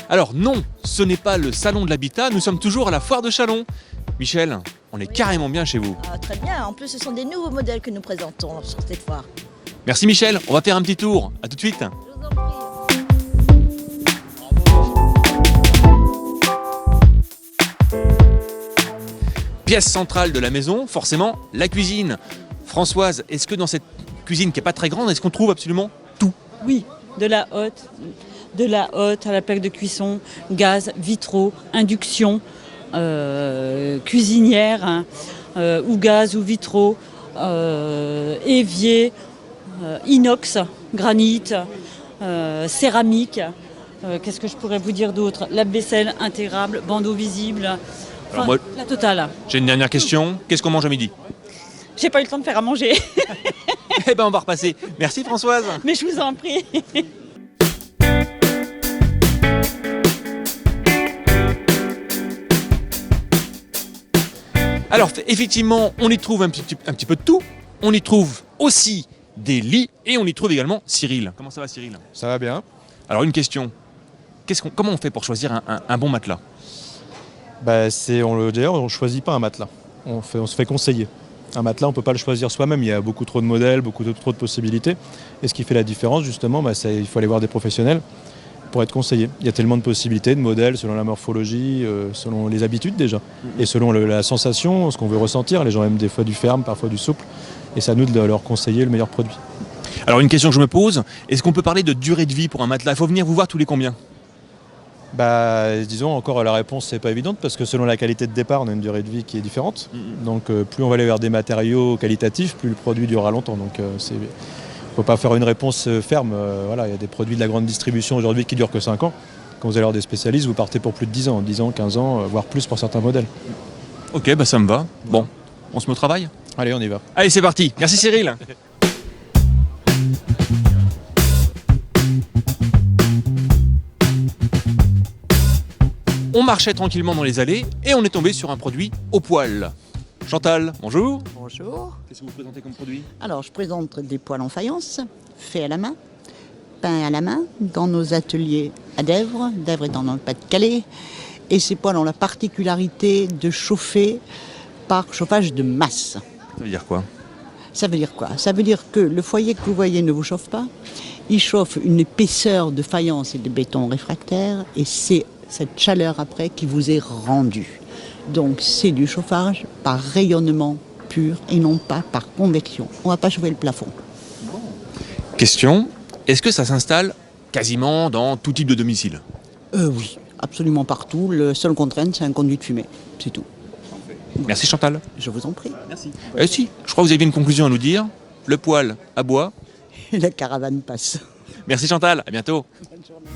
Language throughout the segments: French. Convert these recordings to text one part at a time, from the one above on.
Alors non, ce n'est pas le salon de l'habitat, nous sommes toujours à la foire de Châlons. Michel, on est carrément bien chez vous. Ah, très bien, en plus ce sont des nouveaux modèles que nous présentons sur cette foire. Merci Michel, on va faire un petit tour. À tout de suite. Je vous en prie. Pièce centrale de la maison, forcément, la cuisine. Françoise, est-ce que dans cette cuisine qui n'est pas très grande, est-ce qu'on trouve absolument tout? Oui, de la hotte à la plaque de cuisson, gaz, vitraux, induction, cuisinière, hein, ou gaz ou vitraux, évier, inox, granit, céramique. Qu'est-ce que je pourrais vous dire d'autre? Lave-vaisselle intégrable, bandeau visible, Alors moi, la totale. j'ai une dernière question. Qu'est-ce qu'on mange à midi? J'ai pas eu le temps de faire à manger, Eh ben on va repasser. Merci Françoise. mais je vous en prie. Alors effectivement, on y trouve un petit peu de tout. On y trouve aussi des lits et on y trouve également Cyril. Comment ça va Cyril? Ça va bien. Alors une question. Comment on fait pour choisir un bon matelas? D'ailleurs, on ne choisit pas un matelas. On se fait conseiller. Un matelas, on ne peut pas le choisir soi-même. Il y a beaucoup trop de modèles, trop de possibilités. Et ce qui fait la différence, justement, il faut aller voir des professionnels pour être conseillé. Il y a tellement de possibilités, de modèles, selon la morphologie, selon les habitudes déjà. Et selon la sensation, ce qu'on veut ressentir. Les gens aiment des fois du ferme, parfois du souple. Et c'est à nous de leur conseiller le meilleur produit. Alors une question que je me pose, est-ce qu'on peut parler de durée de vie pour un matelas? Il faut venir vous voir tous les combien? Disons encore la réponse c'est pas évidente parce que selon la qualité de départ on a une durée de vie qui est différente. Donc plus on va aller vers des matériaux qualitatifs, plus le produit durera longtemps. Donc faut pas faire une réponse ferme. Il y a des produits de la grande distribution aujourd'hui qui durent que 5 ans. Quand vous allez voir des spécialistes, vous partez pour plus de 10 ans, 10 ans, 15 ans, voire plus pour certains modèles. Ok, ça me va. Bon, on se met au travail? Allez, on y va. Allez, c'est parti. Merci Cyril. On marchait tranquillement dans les allées et on est tombé sur un produit au poêle. Chantal, bonjour. Bonjour. Qu'est-ce que vous présentez comme produit? Alors je présente des poêles en faïence, faits à la main, peints à la main, dans nos ateliers à Dèvres. Dèvres est dans le Pas-de-Calais. Et ces poêles ont la particularité de chauffer par chauffage de masse. Ça veut dire quoi? Ça veut dire quoi? Ça veut dire que le foyer que vous voyez ne vous chauffe pas. Il chauffe une épaisseur de faïence et de béton réfractaire et c'est cette chaleur après qui vous est rendue. Donc c'est du chauffage par rayonnement pur et non pas par convection. On ne va pas chauffer le plafond. Question, est-ce que ça s'installe quasiment dans tout type de domicile? Oui, absolument partout. Le seul contrainte, c'est un conduit de fumée. C'est tout. Merci Chantal. Je vous en prie. Merci. Si, je crois que vous aviez une conclusion à nous dire. Le poêle à bois. Et la caravane passe. Merci Chantal, à bientôt. Bonne journée.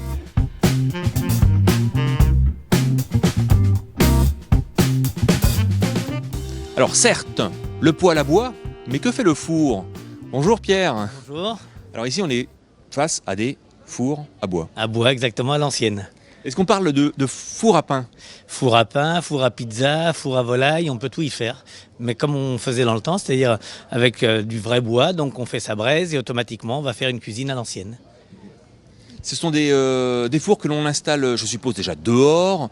Alors certes, le poêle à bois, mais que fait le four? Bonjour Pierre. Bonjour. Alors ici on est face à des fours à bois. À bois, exactement, à l'ancienne. Est-ce qu'on parle de four à pain? Four à pain, four à pizza, four à volaille, on peut tout y faire. Mais comme on faisait dans le temps, c'est-à-dire avec du vrai bois, donc on fait sa braise et automatiquement on va faire une cuisine à l'ancienne. Ce sont des fours que l'on installe, je suppose, déjà dehors,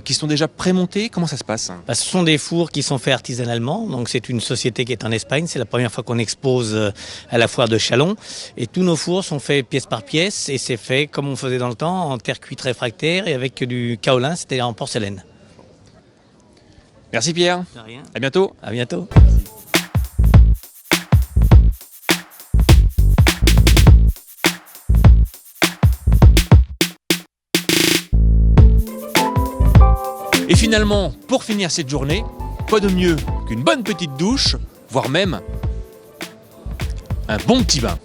qui sont déjà prémontés. Comment ça se passe? Ce sont des fours qui sont faits artisanalement. Donc c'est une société qui est en Espagne. C'est la première fois qu'on expose à la foire de Châlons. Et tous nos fours sont faits pièce par pièce. Et c'est fait comme on faisait dans le temps, en terre cuite réfractaire et avec du kaolin, c'était en porcelaine. Merci Pierre. De rien. À bientôt. À bientôt. Et finalement, pour finir cette journée, quoi de mieux qu'une bonne petite douche, voire même un bon petit bain.